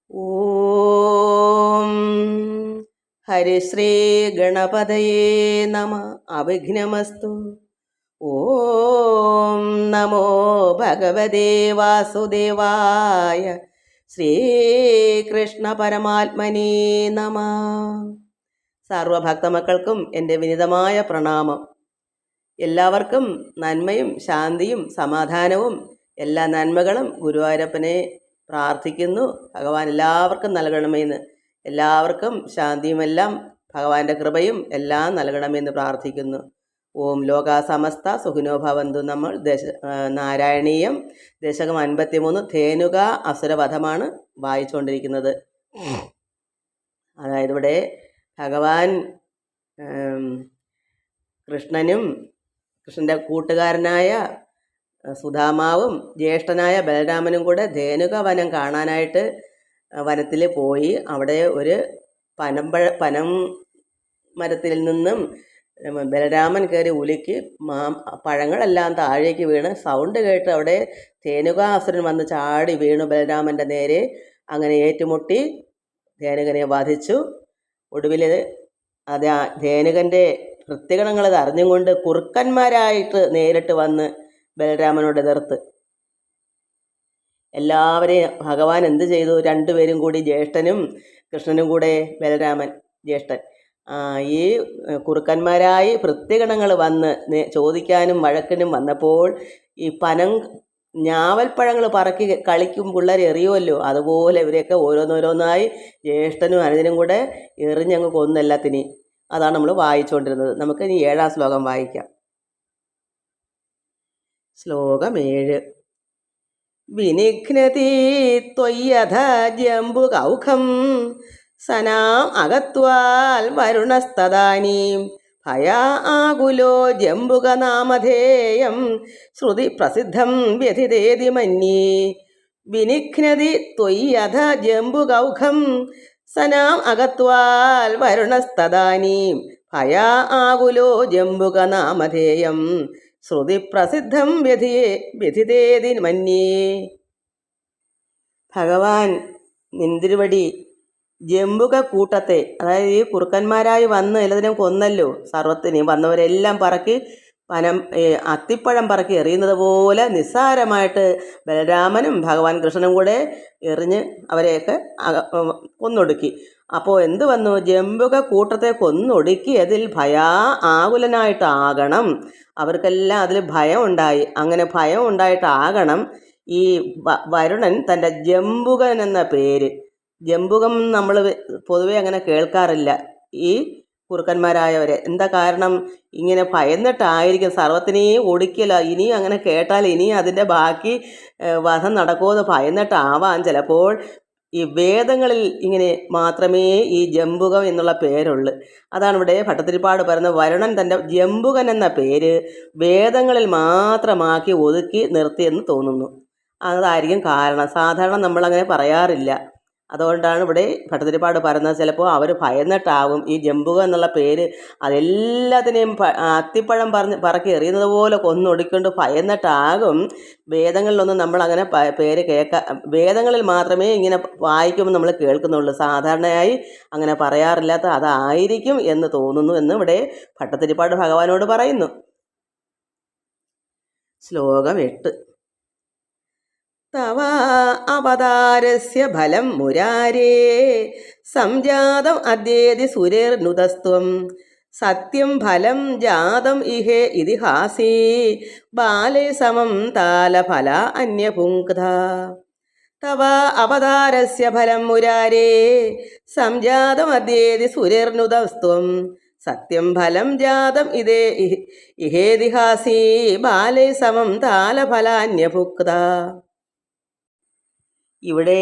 ഓം ഹരിശ്രീ ഗണപതയേ നമ. അവിഘ്നമസ്തു. ഓം നമോ ഭഗവതേ വാസുദേവായ. ശ്രീകൃഷ്ണ പരമാത്മനേ നമ. സർവഭക്തമക്കൾക്കും എൻ്റെ വിനിതമായ പ്രണാമം. എല്ലാവർക്കും നന്മയും ശാന്തിയും സമാധാനവും എല്ലാ നന്മകളും ഗുരുവായൂരപ്പനെ പ്രാർത്ഥിക്കുന്നു. ഭഗവാൻ എല്ലാവർക്കും നൽകണമെന്ന്, എല്ലാവർക്കും ശാന്തിയുമെല്ലാം ഭഗവാന്റെ കൃപയും എല്ലാം നൽകണമെന്ന് പ്രാർത്ഥിക്കുന്നു. ഓം ലോകാ സമസ്ത സുഖിനോ ഭവന്തു. നമ്മൾ നാരായണീയം ദശകം 53 ധേനുക അസുരവധമാണ് വായിച്ചുകൊണ്ടിരിക്കുന്നത്. അതായത് ഇവിടെ ഭഗവാൻ കൃഷ്ണൻ്റെ കൂട്ടുകാരനായ സുധാമാവും ജ്യേഷ്ഠനായ ബലരാമനും കൂടെ ധേനുക വനം കാണാനായിട്ട് വനത്തിൽ പോയി. അവിടെ ഒരു പനം മരത്തിൽ നിന്നും ബലരാമൻ കയറി ഉലുക്കി പഴങ്ങളെല്ലാം താഴേക്ക് വീണ് സൗണ്ട് കേട്ട് അവിടെ ധേനുകാസുരൻ വന്ന് ചാടി വീണു ബലരാമൻ്റെ നേരെ. അങ്ങനെ ഏറ്റുമുട്ടി ധേനുകനെ വധിച്ചു. ഒടുവിൽ അത് ധേനുകൻ്റെ പ്രത്യഗണങ്ങൾ അറിഞ്ഞും കൊണ്ട് കുറുക്കന്മാരായിട്ട് നേരിട്ട് വന്ന് ബലരാമനോട് എതിർത്ത്. എല്ലാവരെയും ഭഗവാൻ എന്ത് ചെയ്തു? രണ്ടുപേരും കൂടി, ജ്യേഷ്ഠനും കൃഷ്ണനും കൂടെ ബലരാമൻ ജ്യേഷ്ഠൻ, ഈ കുറുക്കന്മാരായി പ്രത്യഗണങ്ങൾ വന്ന് ചോദിക്കാനും വഴക്കിനും വന്നപ്പോൾ ഈ ഞാവൽപ്പഴങ്ങൾ പറക്കി കളിക്കും പിള്ളേർ എറിയുമല്ലോ, അതുപോലെ ഇവരെയൊക്കെ ഓരോന്നോരോന്നായി ജ്യേഷ്ഠനും അനുജനും കൂടെ എറിഞ്ഞങ്ങ് കൊന്നെല്ലാത്തിനെയും. അതാണ് നമ്മൾ വായിച്ചുകൊണ്ടിരുന്നത്. നമുക്ക് ഇനി 7-ാം ശ്ലോകം വായിക്കാം. ശ്ലോകം 7. വിനിഘ്നതി ത്വയ്യഥ ജംബുകൗഖം സനാം അഗത്വാൽ വരുണസ്തദാനീം ഭയാ ആകുലോ ജംബുകനാമധേയം ശ്രുതി പ്രസിദ്ധം വ്യഥിതേതി മന്യേ. വിനിഘ്നതി ത്വയ്യഥ ജംബുകൗഖം സനാം അഗത്വാൽ വരുണസ്തദാനീം ഭയാ ആകുലോ ജംബുകനാമധേയം ശ്രുതി പ്രസിദ്ധം വ്യഥിതേതി മന്യേ. ഭഗവാൻ നിന്തിരുവടി ജംബുക കൂട്ടത്തെ, അതായത് ഈ കുറുക്കന്മാരായി വന്ന് എല്ലാത്തിനും കൊന്നല്ലോ, സർവത്തിനെയും വന്നവരെല്ലാം പറക്കി അത്തിപ്പഴം പറക്കി എറിയുന്നത് പോലെ നിസ്സാരമായിട്ട് ബലരാമനും ഭഗവാൻ കൃഷ്ണനും കൂടെ എറിഞ്ഞ് അവരെയൊക്കെ കൊന്നൊടുക്കി. അപ്പോൾ എന്ത് വന്നു? ജംബുക കൂട്ടത്തെ കൊന്നൊടുക്കി അതിൽ ആകുലനായിട്ടാകണം. അവർക്കെല്ലാം അതിൽ ഭയം ഉണ്ടായി. അങ്ങനെ ഭയം ഉണ്ടായിട്ടാകണം ഈ വരുണൻ തൻ്റെ ജംബുകൻ എന്ന പേര്. ജംബുകം നമ്മൾ പൊതുവെ അങ്ങനെ കേൾക്കാറില്ല ഈ കുറുക്കന്മാരായവരെ. എന്താ കാരണം? ഇങ്ങനെ ഭയന്നിട്ടായിരിക്കും. സർവത്തിനെയും ഒടുക്കിയല്ല. ഇനിയും അങ്ങനെ കേട്ടാൽ ഇനിയും അതിൻ്റെ ബാക്കി വധം നടക്കുമെന്ന് ഭയന്നിട്ടാവാം ചിലപ്പോൾ. ഈ വേദങ്ങളിൽ ഇങ്ങനെ മാത്രമേ ഈ ജംബുകം എന്നുള്ള പേരുള്ളൂ. അതാണ് ഇവിടെ ഭട്ടതിരിപ്പാട് പറയുന്നത്. വരുണൻ തൻ്റെ ജംബുകൻ എന്ന പേര് വേദങ്ങളിൽ മാത്രമാക്കി ഒതുക്കി നിർത്തിയെന്ന് തോന്നുന്നു. അതായിരിക്കും കാരണം. സാധാരണ നമ്മളങ്ങനെ പറയാറില്ല. അതുകൊണ്ടാണ് ഇവിടെ ഭട്ടതിരിപ്പാട് പറയുന്നത്. ചിലപ്പോൾ അവർ ഭയന്നിട്ടാവും ഈ ജംബുക എന്നുള്ള പേര് അതെല്ലാത്തിനെയും അത്തിപ്പഴം പറക്കി എറിയുന്നത് പോലെ കൊന്നൊടുക്കൊണ്ട് ഭയന്നിട്ടാകും. വേദങ്ങളിലൊന്നും നമ്മളങ്ങനെ പേര് വേദങ്ങളിൽ മാത്രമേ ഇങ്ങനെ വായിക്കുമ്പോൾ നമ്മൾ കേൾക്കുന്നുള്ളൂ. സാധാരണയായി അങ്ങനെ പറയാറില്ലാത്ത അതായിരിക്കും എന്ന് തോന്നുന്നു എന്ന് ഇവിടെ ഭട്ടതിരിപ്പാട് ഭഗവാനോട് പറയുന്നു. ശ്ലോകം 8. തവ അവതാരസ്യ ഫലം മുരാരേ സംജാതം അദ്യേതി സുരേർനുതസ്ത്വം സത്യം ഫലം ജാതം ഇഹേ ഇതിഹാസേ ബാലേ സമം താലഫല അന്യപുങ്ക്ത. തവ അവതാരസ്യ ഫലം മുരാരേ സംജാതം അദ്യേതി സുരേർനുതസ്ത്വം സത്യം ഫലം ജാതം ഇഹേതിഹാസേ ബാലേ സമം താലഫലാന്യഭുക്ത. ഇവിടെ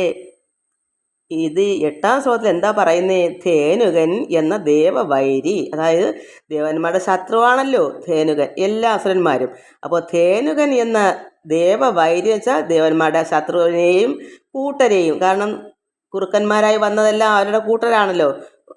ഇത് 8-ാം ശ്ലോകത്തിൽ എന്താ പറയുന്നത്? ധേനുകൻ എന്ന ദേവവൈരി, അതായത് ദേവന്മാരുടെ ശത്രുവാണല്ലോ ധേനുകൻ, എല്ലാ അസുരന്മാരും. അപ്പോൾ ധേനുകൻ എന്ന ദേവവൈരി വെച്ചാൽ ദേവന്മാരുടെ ശത്രുവിനെയും കൂട്ടരെയും. കാരണം കുറുക്കന്മാരായി വന്നതെല്ലാം അവരുടെ കൂട്ടരാണല്ലോ,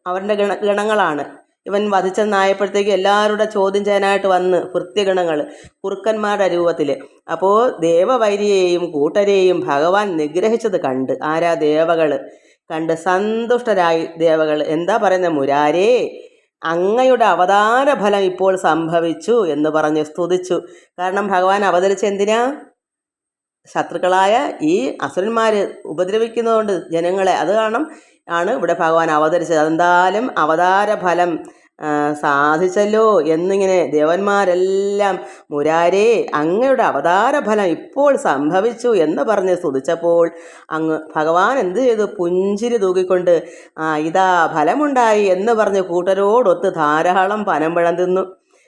അവരുടെ ഗണങ്ങളാണ്. ഇവൻ വധിച്ചെന്നായപ്പോഴത്തേക്ക് എല്ലാവരുടെ ചോദ്യം ചെയ്യാനായിട്ട് വന്ന് ഭൃത്യഗണങ്ങൾ കുറുക്കന്മാരുടെ രൂപത്തിൽ. അപ്പോൾ ദേവവൈരിയെയും കൂട്ടരെയും ഭഗവാൻ നിഗ്രഹിച്ചത് കണ്ട് ആരാ? ദേവകൾ. കണ്ട് സന്തുഷ്ടരായി ദേവകൾ. എന്താ പറയുന്നത്? മുരാരേ, അങ്ങയുടെ അവതാര ഫലം ഇപ്പോൾ സംഭവിച്ചു എന്ന് പറഞ്ഞ് സ്തുതിച്ചു. കാരണം ഭഗവാൻ അവതരിച്ച എന്തിനാ? ശത്രുക്കളായ ഈ അസുരന്മാർ ഉപദ്രവിക്കുന്നതുകൊണ്ട് ജനങ്ങളെ, അത് കാരണം ആണ് ഇവിടെ ഭഗവാൻ അവതരിച്ചത്. അതെന്തായാലും അവതാര ഫലം സാധിച്ചല്ലോ എന്നിങ്ങനെ ദേവന്മാരെല്ലാം മുരാരേ, അങ്ങയുടെ അവതാര ഫലം ഇപ്പോൾ സംഭവിച്ചു എന്ന് പറഞ്ഞ് സ്തുതിച്ചപ്പോൾ അങ്ങ് ഭഗവാൻ എന്ത് ചെയ്തു? പുഞ്ചിരി തൂക്കിക്കൊണ്ട് ഇതാ ഫലമുണ്ടായി എന്ന് പറഞ്ഞ് കൂട്ടരോടൊത്ത് ധാരാളം പനമ്പഴം തിന്നു.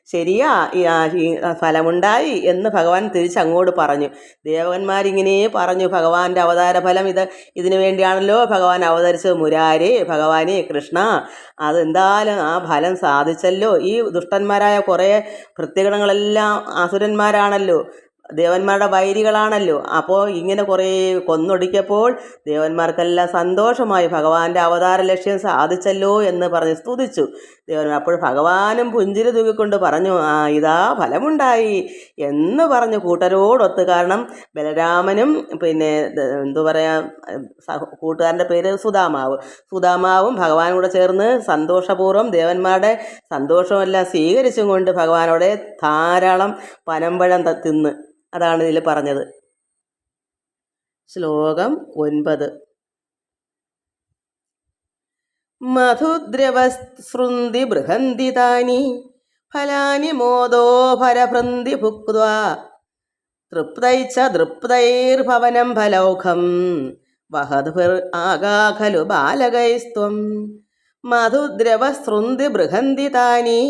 ശരിയാ, ഈ ഫലമുണ്ടായി എന്ന് ഭഗവാൻ തിരിച്ചങ്ങോട്ട് പറഞ്ഞു. ദേവന്മാരിങ്ങനെ പറഞ്ഞു, ഭഗവാന്റെ അവതാര ഫലം ഇതിനു വേണ്ടിയാണല്ലോ ഭഗവാൻ അവതരിച്ചത്. മുരാരേ, ഭഗവാനെ കൃഷ്ണ, അതെന്തായാലും ആ ഫലം സാധിച്ചല്ലോ. ഈ ദുഷ്ടന്മാരായ കുറേ ഭൃത്യഗണങ്ങളെല്ലാം അസുരന്മാരാണല്ലോ, ദേവന്മാരുടെ വൈരികളാണല്ലോ. അപ്പോൾ ഇങ്ങനെ കുറേ കൊന്നൊടുക്കിയപ്പോൾ ദേവന്മാർക്കെല്ലാം സന്തോഷമായി. ഭഗവാന്റെ അവതാര ലക്ഷ്യം സാധിച്ചല്ലോ എന്ന് പറഞ്ഞ് സ്തുതിച്ചു ദേവന്മാർ. അപ്പോൾ ഭഗവാനും പുഞ്ചിരി തൂക്കിക്കൊണ്ട് പറഞ്ഞു, ഇതാ ഫലമുണ്ടായി എന്ന് പറഞ്ഞു കൂട്ടരോടൊത്ത്. കാരണം ബലരാമനും പിന്നെ എന്തു പറയുക, കൂട്ടുകാരൻ്റെ പേര് സുദാമാവും ഭഗവാനും കൂടെ ചേർന്ന് സന്തോഷപൂർവ്വം ദേവന്മാരുടെ സന്തോഷമെല്ലാം സ്വീകരിച്ചും കൊണ്ട് ഭഗവാനോടെ ധാരാളം പനമ്പഴം തിന്ന്. അതാണ് ഇതിൽ പറഞ്ഞത്. ശ്ലോകം 9. മധുദ്രവസൃന്തി ബൃഹന്തി താനി ഫലാനി മോദോഭരഭൃന്തി ഭുക്ത്വാ തൃപ്തൈച്ച തൃപ്തൈർഭവനം ഫലൗഖം വഹദ്ഭിർ ആഗാ ഖലു ബാലകൈസ്ത്വം. മധുദ്രവസൃന്തി ബൃഹന്തി താനി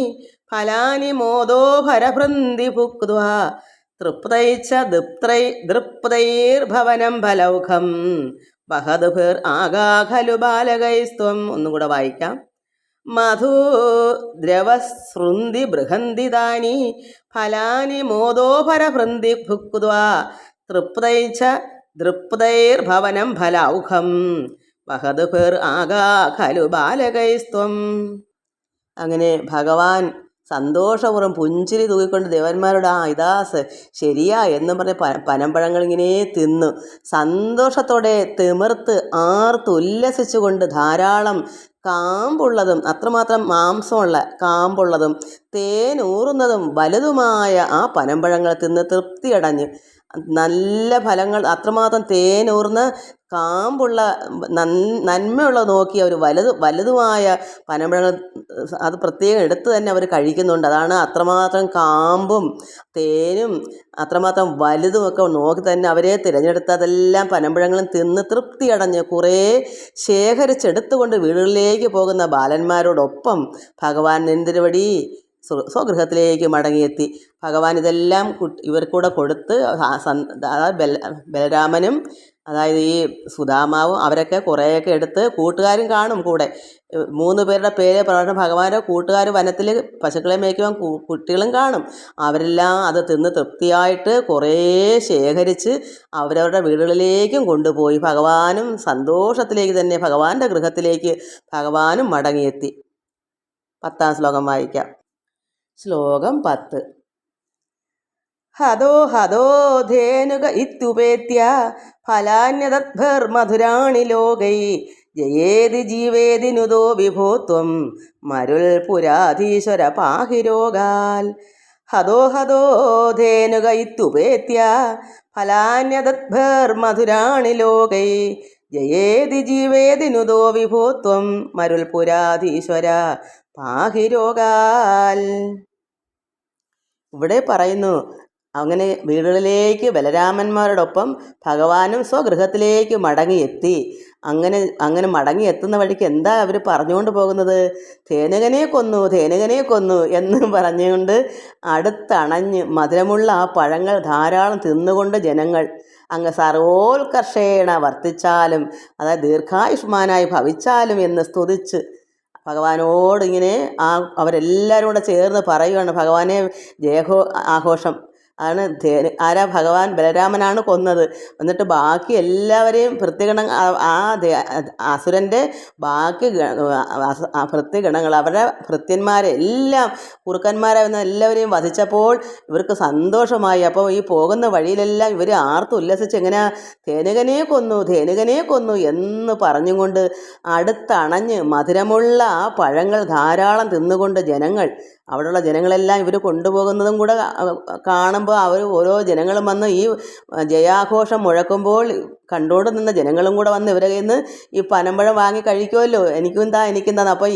ഫലാനി മോദോഭരഭൃന്തി ഭുക്ത്വാ തൃപ്തൈച്ച തൃപ്തൈർഭവനം ഫലൗഖം വഹദ്ഭിർ ആഗാ ഖലു ബാലകൈസ്ത്വം. ഒന്നും കൂടെ വായിക്കാം. മധുദ്രവസൃന്തി ബൃഹന്തി താനി ഫലാനി മോദോഭരഭൃന്തി ഭുക്ത്വാ തൃപ്തൈച്ച തൃപ്തൈർഭവനം ഫലൗഖം വഹദ്ഭിർ ആഗാ ഖലു ബാലകൈസ്ത്വം. അങ്ങനെ ഭഗവാൻ സന്തോഷപൂർവ്വം പുഞ്ചിരി തൂക്കിക്കൊണ്ട് ദേവന്മാരോട് ഇതാ ശരിയാ എന്നും പറഞ്ഞ് പനമ്പഴങ്ങൾ ഇങ്ങനെ തിന്നു. സന്തോഷത്തോടെ തിമിർത്ത് ആർത്തുല്ലസിച്ചുകൊണ്ട് ധാരാളം കാമ്പുള്ളതും അത്രമാത്രം മാംസമുള്ള കാമ്പുള്ളതും തേനൂറുന്നതും വലുതുമായ ആ പനമ്പഴങ്ങൾ തിന്ന് തൃപ്തിയടഞ്ഞ് നല്ല ഫലങ്ങൾ അത്രമാത്രം തേനൂർന്ന് കാമ്പുള്ള നന്മയുള്ളത് നോക്കി അവർ വലുതുമായ പനമ്പഴങ്ങൾ അത് പ്രത്യേകം എടുത്ത് തന്നെ അവർ കഴിക്കുന്നുണ്ട്. അതാണ് അത്രമാത്രം കാമ്പും തേനും അത്രമാത്രം വലുതുമൊക്കെ നോക്കി തന്നെ അവരെ തിരഞ്ഞെടുത്ത് അതെല്ലാം പനമ്പഴങ്ങളും തിന്ന് തൃപ്തിയടഞ്ഞ് കുറേ ശേഖരിച്ചെടുത്തുകൊണ്ട് വീടുകളിലേക്ക് പോകുന്ന ബാലന്മാരോടൊപ്പം ഭഗവാൻ നെന്തിരുവടി സ്വഗൃഹത്തിലേക്ക് മടങ്ങിയെത്തി. ഭഗവാൻ ഇതെല്ലാം ഇവർക്കൂടെ കൊടുത്ത് ബലരാമനും അതായത് ഈ സുദാമാവും അവരൊക്കെ കുറേയൊക്കെ എടുത്ത്, കൂട്ടുകാരും കാണും കൂടെ. 3 പേരുടെ പേര് പറഞ്ഞ ഭഗവാന്റെ കൂട്ടുകാർ വനത്തിൽ പശുക്കളെ മേയ്ക്കുവാൻ കുട്ടികളും കാണും. അവരെല്ലാം അത് തിന്ന് തൃപ്തിയായിട്ട് കുറേ ശേഖരിച്ച് അവരവരുടെ വീടുകളിലേക്കും കൊണ്ടുപോയി. ഭഗവാനും സന്തോഷത്തിലേക്ക് തന്നെ ഭഗവാന്റെ ഗൃഹത്തിലേക്ക് ഭഗവാനും മടങ്ങിയെത്തി. 10ാം ശ്ലോകം വായിക്കാം. ശ്ലോകം 10. ഹതോ ഹതോ ധേനുക ഇത്യുപേത്യ ഫലാന്യതദ്ഭിർമധുരാണി ലോകൈ ജയേതി ജീവേതി നുതോ വിഭോത്വം മരുൽ പുരാധീശ്വര പാഹി രോഗാൽ. ഹതോ ഹതോ ധേനുക ഇത്യുപേത്യ ഫലാന്യതദ്ഭിർമധുരാണി ലോകൈ ജയേതി ജീവേതി നുതോ വിഭോത്വം മരുൽ പുരാധീശ്വര പാഹി രോഗാൽ. ഇവിടെ പറയുന്നു, അങ്ങനെ വീടുകളിലേക്ക് ബലരാമന്മാരോടൊപ്പം ഭഗവാനും സ്വഗൃഹത്തിലേക്ക് മടങ്ങിയെത്തി. അങ്ങനെ മടങ്ങിയെത്തുന്ന വഴിക്ക് എന്താ അവർ പറഞ്ഞുകൊണ്ട് പോകുന്നത്? ധേനുകനെ കൊന്നു എന്ന് പറഞ്ഞുകൊണ്ട് അടുത്തണഞ്ഞ് മധുരമുള്ള ആ പഴങ്ങൾ ധാരാളം തിന്നുകൊണ്ട് ജനങ്ങൾ അങ്ങ് സർവോത്കർഷേണ വർത്തിച്ചാലും, അതായത് ദീർഘായുഷ്മാനായി ഭവിച്ചാലും എന്ന് സ്തുതിച്ച് ഭഗവാനോട് ഇങ്ങനെ അവരെല്ലാവരും കൂടെ ചേർന്ന് പറയുകയാണ്. ഭഗവാനെ ആഘോഷം, ആണ് ആരാ ഭഗവാൻ ബലരാമനാണ് കൊന്നത്. എന്നിട്ട് ബാക്കി എല്ലാവരെയും അസുരൻ്റെ ബാക്കി ഭൃത്യഗണങ്ങൾ അവരുടെ ഭൃത്യന്മാരെ എല്ലാം കുറുക്കന്മാരായിരുന്ന എല്ലാവരെയും വധിച്ചപ്പോൾ ഇവർക്ക് സന്തോഷമായി. അപ്പോൾ ഈ പോകുന്ന വഴിയിലെല്ലാം ഇവർ ആർത്ത് ഉല്ലസിച്ച് എങ്ങനെയാ ധേനുകനെ കൊന്നു എന്ന് പറഞ്ഞും കൊണ്ട് അടുത്തണഞ്ഞ് മധുരമുള്ള ആ പഴങ്ങൾ ധാരാളം തിന്നുകൊണ്ട് അവിടെയുള്ള ജനങ്ങളെല്ലാം ഇവർ കൊണ്ടുപോകുന്നതും കൂടെ കാണുമ്പോൾ ഓരോ ജനങ്ങളും വന്ന് ഈ ജയാഘോഷം മുഴക്കുമ്പോൾ കണ്ടുകൊണ്ട് നിന്ന ജനങ്ങളും കൂടെ വന്ന് ഇവരെ കയ്യിൽ നിന്ന് ഈ പനമ്പഴം വാങ്ങി കഴിക്കുമല്ലോ. എനിക്കും താ. അപ്പോൾ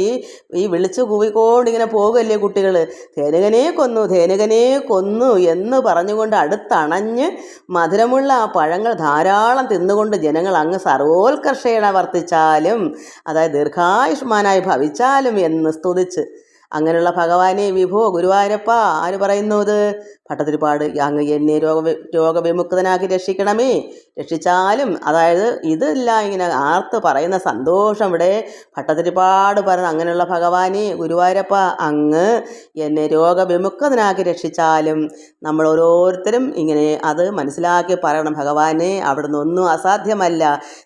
ഈ വിളിച്ച് കൂവിക്കൊണ്ട് ഇങ്ങനെ പോകുമല്ലേ കുട്ടികൾ. ധേനുകനെ കൊന്നു എന്ന് പറഞ്ഞുകൊണ്ട് അടുത്തണഞ്ഞ് മധുരമുള്ള ആ പഴങ്ങൾ ധാരാളം തിന്നുകൊണ്ട് ജനങ്ങൾ അങ്ങ് സർവോത്കർഷേണ വർത്തിച്ചാലും, അതായത് ദീർഘായുഷ്മാനായി ഭവിച്ചാലും എന്ന് സ്തുതിച്ച്, അങ്ങനെയുള്ള ഭഗവാനെ വിഭോ ഗുരുവായൂരപ്പ ആര് പറയുന്നു ഇത്? ഭട്ടതിരിപ്പാട്. അങ്ങ് എന്നെ രോഗവിമുക്തനാക്കി രക്ഷിച്ചാലും, അതായത് ഇതല്ല ഇങ്ങനെ ആർത്ത് പറയുന്ന സന്തോഷം ഇവിടെ ഭട്ടതിരിപ്പാട് പറയുന്ന അങ്ങനെയുള്ള ഭഗവാനെ ഗുരുവായൂരപ്പ അങ്ങ് എന്നെ രോഗവിമുക്തനാക്കി രക്ഷിച്ചാലും നമ്മൾ ഓരോരുത്തരും ഇങ്ങനെ അത് മനസ്സിലാക്കി പറയണം. ഭഗവാനെ അവിടുന്ന് ഒന്നും അസാധ്യമല്ല.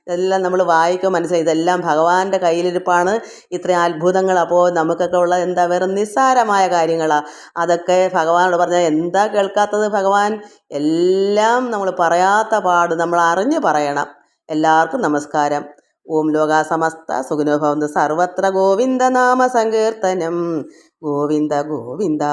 ഇതെല്ലാം നമ്മൾ വായിക്കും മനസ്സിലായി, ഇതെല്ലാം ഭഗവാന്റെ കയ്യിലിരിപ്പാണ് ഇത്രയും അത്ഭുതങ്ങൾ. അപ്പോൾ നമുക്കൊക്കെ ഉള്ള എന്താ വെറും നിസ്സാരമായ കാര്യങ്ങളാണ്. അതൊക്കെ ഭഗവാനോട് പറഞ്ഞാൽ എന്താ കേൾക്കാത്തത് ഭഗവാൻ? എല്ലാം നമ്മൾ പറയാത്ത പാട് നമ്മൾ അറിഞ്ഞു പറയണം. എല്ലാവർക്കും നമസ്കാരം. ഓം ലോകാ സമസ്ത സുഖിനോ ഭവന്തു. സർവത്ര ഗോവിന്ദ നാമ സങ്കീർത്തനം. ഗോവിന്ദ ഗോവിന്ദ.